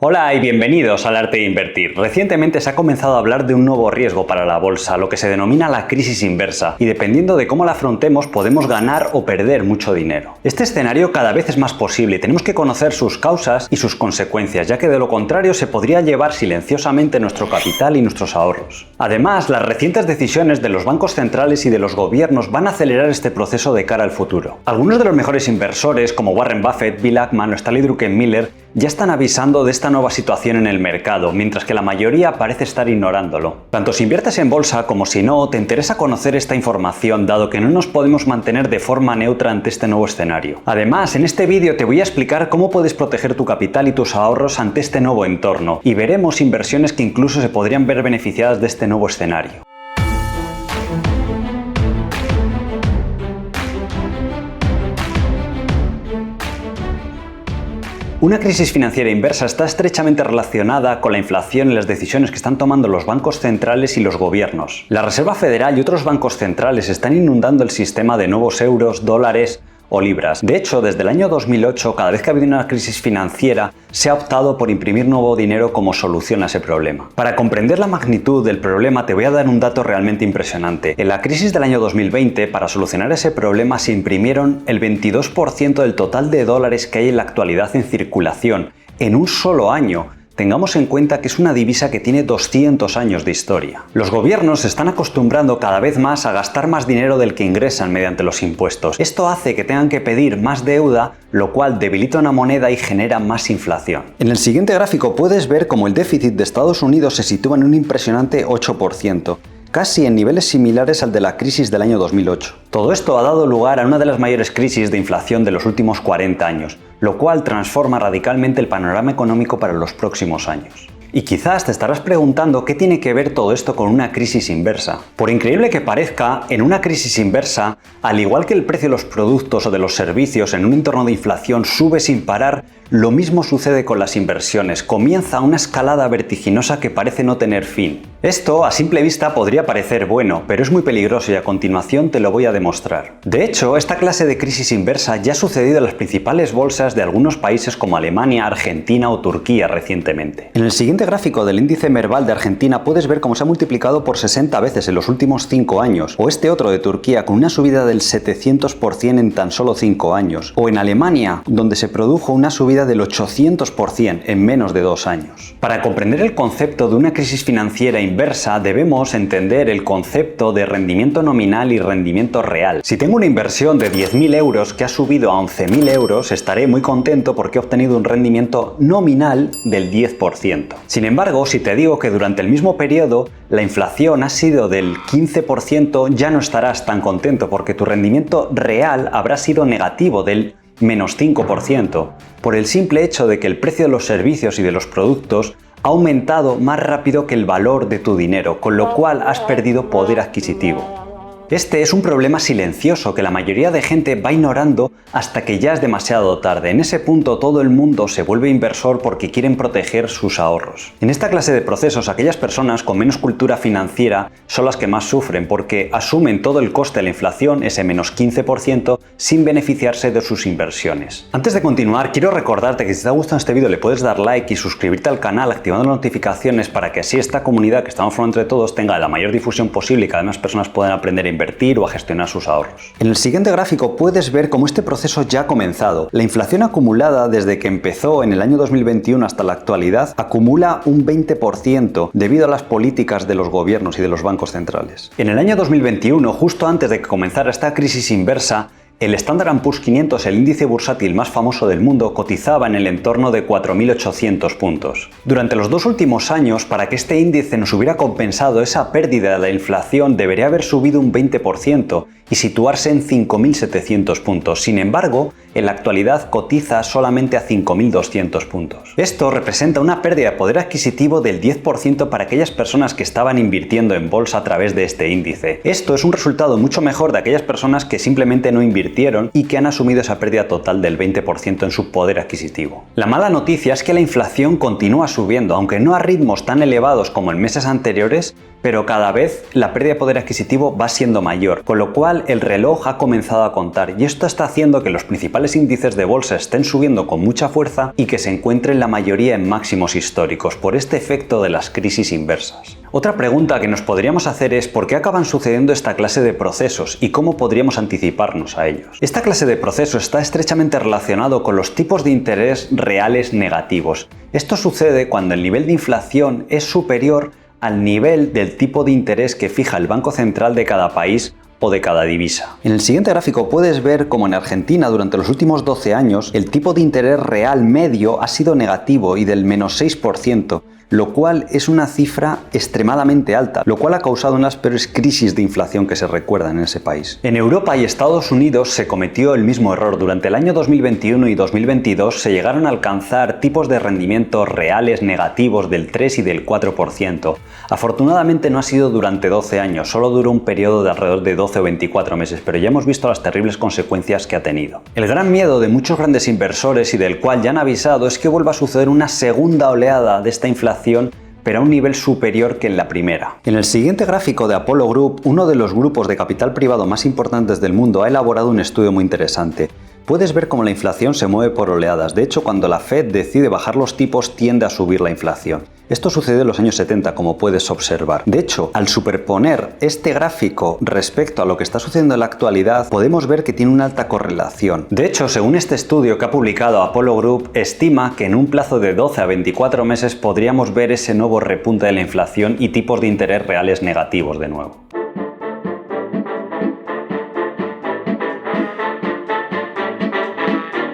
Hola y bienvenidos al Arte de Invertir. Recientemente se ha comenzado a hablar de un nuevo riesgo para la bolsa, lo que se denomina la crisis inversa, y dependiendo de cómo la afrontemos podemos ganar o perder mucho dinero. Este escenario cada vez es más posible y tenemos que conocer sus causas y sus consecuencias, ya que de lo contrario se podría llevar silenciosamente nuestro capital y nuestros ahorros. Además, las recientes decisiones de los bancos centrales y de los gobiernos van a acelerar este proceso de cara al futuro. Algunos de los mejores inversores, como Warren Buffett, Bill Ackman o Stanley Druckenmiller, ya están avisando de esta nueva situación en el mercado, mientras que la mayoría parece estar ignorándolo. Tanto si inviertes en bolsa como si no, te interesa conocer esta información, dado que no nos podemos mantener de forma neutra ante este nuevo escenario. Además, en este vídeo te voy a explicar cómo puedes proteger tu capital y tus ahorros ante este nuevo entorno, y veremos inversiones que incluso se podrían ver beneficiadas de este nuevo escenario. Una crisis financiera inversa está estrechamente relacionada con la inflación y las decisiones que están tomando los bancos centrales y los gobiernos. La Reserva Federal y otros bancos centrales están inundando el sistema de nuevos euros, dólares o libras. De hecho, desde el año 2008, cada vez que ha habido una crisis financiera, se ha optado por imprimir nuevo dinero como solución a ese problema. Para comprender la magnitud del problema, te voy a dar un dato realmente impresionante. En la crisis del año 2020, para solucionar ese problema, se imprimieron el 22% del total de dólares que hay en la actualidad en circulación, en un solo año. Tengamos en cuenta que es una divisa que tiene 200 años de historia. Los gobiernos se están acostumbrando cada vez más a gastar más dinero del que ingresan mediante los impuestos. Esto hace que tengan que pedir más deuda, lo cual debilita una moneda y genera más inflación. En el siguiente gráfico puedes ver cómo el déficit de Estados Unidos se sitúa en un impresionante 8%. Casi en niveles similares al de la crisis del año 2008. Todo esto ha dado lugar a una de las mayores crisis de inflación de los últimos 40 años, lo cual transforma radicalmente el panorama económico para los próximos años. Y quizás te estarás preguntando qué tiene que ver todo esto con una crisis inversa. Por increíble que parezca, en una crisis inversa, al igual que el precio de los productos o de los servicios en un entorno de inflación sube sin parar, lo mismo sucede con las inversiones. Comienza una escalada vertiginosa que parece no tener fin. Esto, a simple vista, podría parecer bueno, pero es muy peligroso y a continuación te lo voy a demostrar. De hecho, esta clase de crisis inversa ya ha sucedido en las principales bolsas de algunos países como Alemania, Argentina o Turquía recientemente. En el siguiente gráfico del índice Merval de Argentina puedes ver cómo se ha multiplicado por 60 veces en los últimos 5 años, o este otro de Turquía con una subida del 700% en tan solo 5 años, o en Alemania, donde se produjo una subida del 800% en menos de 2 años. Para comprender el concepto de una crisis financiera inversa debemos entender el concepto de rendimiento nominal y rendimiento real. Si tengo una inversión de 10.000 euros que ha subido a 11.000 euros, estaré muy contento porque he obtenido un rendimiento nominal del 10%. Sin embargo, si te digo que durante el mismo periodo la inflación ha sido del 15%, ya no estarás tan contento porque tu rendimiento real habrá sido negativo del menos 5%, por el simple hecho de que el precio de los servicios y de los productos ha aumentado más rápido que el valor de tu dinero, con lo cual has perdido poder adquisitivo. Este es un problema silencioso que la mayoría de gente va ignorando hasta que ya es demasiado tarde. En ese punto todo el mundo se vuelve inversor porque quieren proteger sus ahorros. En esta clase de procesos, aquellas personas con menos cultura financiera son las que más sufren porque asumen todo el coste de la inflación, ese menos 15%, sin beneficiarse de sus inversiones. Antes de continuar, quiero recordarte que si te ha gustado este vídeo le puedes dar like y suscribirte al canal activando las notificaciones para que así esta comunidad que estamos formando entre todos tenga la mayor difusión posible y cada vez más personas puedan aprender a invertir o a gestionar sus ahorros. En el siguiente gráfico puedes ver cómo este proceso ya ha comenzado. La inflación acumulada desde que empezó en el año 2021 hasta la actualidad acumula un 20% debido a las políticas de los gobiernos y de los bancos centrales. En el año 2021, justo antes de que comenzara esta crisis inversa, el Standard & Poor's 500, el índice bursátil más famoso del mundo, cotizaba en el entorno de 4.800 puntos. Durante los 2 últimos años, para que este índice nos hubiera compensado esa pérdida de la inflación, debería haber subido un 20% y situarse en 5.700 puntos. Sin embargo, en la actualidad cotiza solamente a 5.200 puntos. Esto representa una pérdida de poder adquisitivo del 10% para aquellas personas que estaban invirtiendo en bolsa a través de este índice. Esto es un resultado mucho mejor de aquellas personas que simplemente no invirtieron y que han asumido esa pérdida total del 20% en su poder adquisitivo. La mala noticia es que la inflación continúa subiendo, aunque no a ritmos tan elevados como en meses anteriores, pero cada vez la pérdida de poder adquisitivo va siendo mayor, con lo cual el reloj ha comenzado a contar y esto está haciendo que los principales índices de bolsa estén subiendo con mucha fuerza y que se encuentren la mayoría en máximos históricos por este efecto de las crisis inversas. Otra pregunta que nos podríamos hacer es ¿por qué acaban sucediendo esta clase de procesos y cómo podríamos anticiparnos a ellos? Esta clase de proceso está estrechamente relacionado con los tipos de interés reales negativos. Esto sucede cuando el nivel de inflación es superior al nivel del tipo de interés que fija el Banco Central de cada país o de cada divisa. En el siguiente gráfico puedes ver cómo en Argentina durante los últimos 12 años el tipo de interés real medio ha sido negativo y del menos 6%, lo cual es una cifra extremadamente alta, lo cual ha causado unas peores crisis de inflación que se recuerdan en ese país. En Europa y Estados Unidos se cometió el mismo error. Durante el año 2021 y 2022 se llegaron a alcanzar tipos de rendimiento reales negativos del 3 y del 4%. Afortunadamente no ha sido durante 12 años, solo duró un periodo de alrededor de 12 o 24 meses, pero ya hemos visto las terribles consecuencias que ha tenido. El gran miedo de muchos grandes inversores y del cual ya han avisado es que vuelva a suceder una segunda oleada de esta inflación, pero a un nivel superior que en la primera. En el siguiente gráfico de Apollo Group, uno de los grupos de capital privado más importantes del mundo ha elaborado un estudio muy interesante. Puedes ver cómo la inflación se mueve por oleadas. De hecho, cuando la Fed decide bajar los tipos, tiende a subir la inflación. Esto sucedió en los años 70, como puedes observar. De hecho, al superponer este gráfico respecto a lo que está sucediendo en la actualidad, podemos ver que tiene una alta correlación. De hecho, según este estudio que ha publicado Apollo Group, estima que en un plazo de 12 a 24 meses podríamos ver ese nuevo repunte de la inflación y tipos de interés reales negativos de nuevo.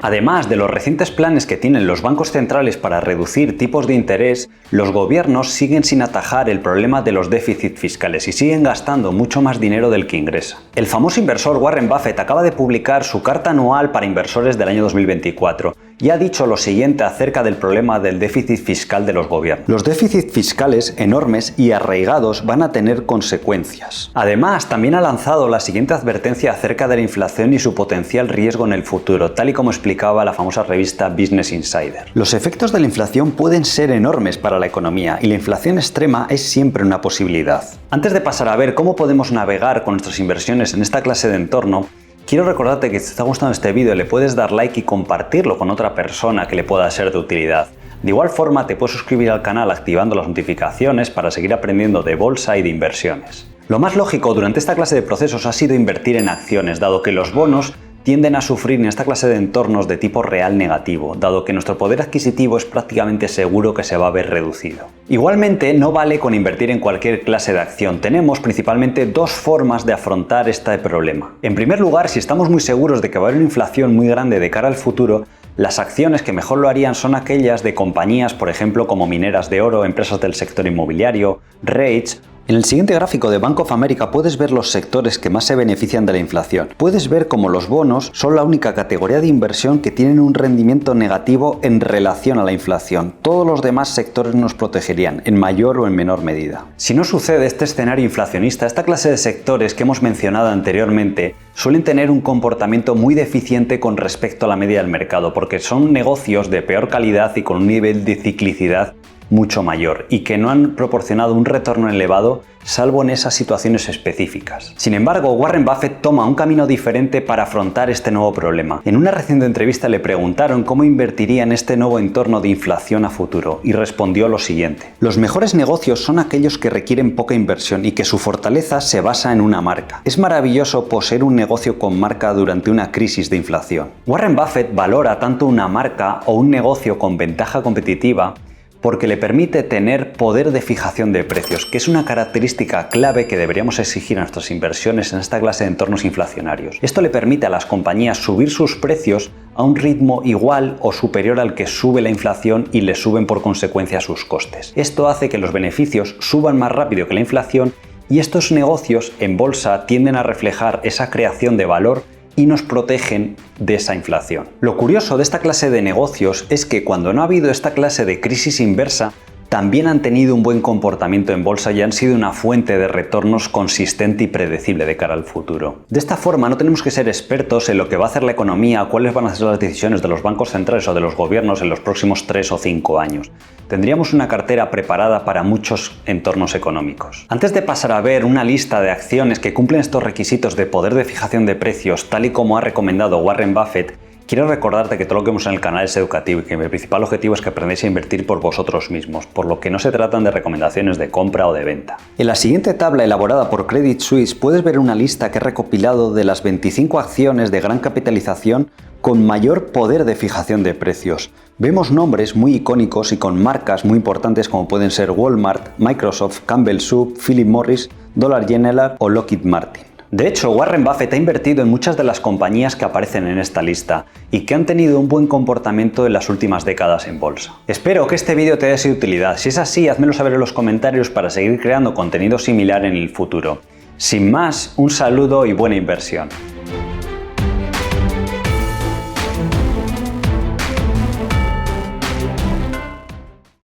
Además de los recientes planes que tienen los bancos centrales para reducir tipos de interés, los gobiernos siguen sin atajar el problema de los déficits fiscales y siguen gastando mucho más dinero del que ingresa. El famoso inversor Warren Buffett acaba de publicar su carta anual para inversores del año 2024 y ha dicho lo siguiente acerca del problema del déficit fiscal de los gobiernos. Los déficits fiscales enormes y arraigados van a tener consecuencias. Además, también ha lanzado la siguiente advertencia acerca de la inflación y su potencial riesgo en el futuro, tal y como explicaba la famosa revista Business Insider. Los efectos de la inflación pueden ser enormes para la economía y la inflación extrema es siempre una posibilidad. Antes de pasar a ver cómo podemos navegar con nuestras inversiones en esta clase de entorno, quiero recordarte que si te está gustando este vídeo le puedes dar like y compartirlo con otra persona que le pueda ser de utilidad. De igual forma te puedes suscribir al canal activando las notificaciones para seguir aprendiendo de bolsa y de inversiones. Lo más lógico durante esta clase de procesos ha sido invertir en acciones, dado que los bonos tienden a sufrir en esta clase de entornos de tipo real negativo, dado que nuestro poder adquisitivo es prácticamente seguro que se va a ver reducido. Igualmente, no vale con invertir en cualquier clase de acción. Tenemos principalmente dos formas de afrontar este problema. En primer lugar, si estamos muy seguros de que va a haber una inflación muy grande de cara al futuro, las acciones que mejor lo harían son aquellas de compañías, por ejemplo, como mineras de oro, empresas del sector inmobiliario, REITs. En el siguiente gráfico de Bank of America puedes ver los sectores que más se benefician de la inflación. Puedes ver cómo los bonos son la única categoría de inversión que tienen un rendimiento negativo en relación a la inflación. Todos los demás sectores nos protegerían, en mayor o en menor medida. Si no sucede este escenario inflacionista, esta clase de sectores que hemos mencionado anteriormente suelen tener un comportamiento muy deficiente con respecto a la media del mercado, porque son negocios de peor calidad y con un nivel de ciclicidad mucho mayor y que no han proporcionado un retorno elevado salvo en esas situaciones específicas. Sin embargo, Warren Buffett toma un camino diferente para afrontar este nuevo problema. En una reciente entrevista le preguntaron cómo invertiría en este nuevo entorno de inflación a futuro y respondió lo siguiente: los mejores negocios son aquellos que requieren poca inversión y que su fortaleza se basa en una marca. Es maravilloso poseer un negocio con marca durante una crisis de inflación. Warren Buffett valora tanto una marca o un negocio con ventaja competitiva porque le permite tener poder de fijación de precios, que es una característica clave que deberíamos exigir a nuestras inversiones en esta clase de entornos inflacionarios. Esto le permite a las compañías subir sus precios a un ritmo igual o superior al que sube la inflación y le suben por consecuencia sus costes. Esto hace que los beneficios suban más rápido que la inflación y estos negocios en bolsa tienden a reflejar esa creación de valor y nos protegen de esa inflación. Lo curioso de esta clase de negocios es que cuando no ha habido esta clase de crisis inversa, también han tenido un buen comportamiento en bolsa y han sido una fuente de retornos consistente y predecible de cara al futuro. De esta forma no tenemos que ser expertos en lo que va a hacer la economía, cuáles van a ser las decisiones de los bancos centrales o de los gobiernos en los próximos 3 o 5 años. tendríamos una cartera preparada para muchos entornos económicos. Antes de pasar a ver una lista de acciones que cumplen estos requisitos de poder de fijación de precios, tal y como ha recomendado Warren Buffett, quiero recordarte que todo lo que vemos en el canal es educativo y que mi principal objetivo es que aprendáis a invertir por vosotros mismos, por lo que no se tratan de recomendaciones de compra o de venta. En la siguiente tabla elaborada por Credit Suisse puedes ver una lista que he recopilado de las 25 acciones de gran capitalización con mayor poder de fijación de precios. Vemos nombres muy icónicos y con marcas muy importantes como pueden ser Walmart, Microsoft, Campbell Soup, Philip Morris, Dollar General o Lockheed Martin. De hecho, Warren Buffett ha invertido en muchas de las compañías que aparecen en esta lista y que han tenido un buen comportamiento en las últimas décadas en bolsa. Espero que este vídeo te haya sido de utilidad. Si es así, házmelo saber en los comentarios para seguir creando contenido similar en el futuro. Sin más, un saludo y buena inversión.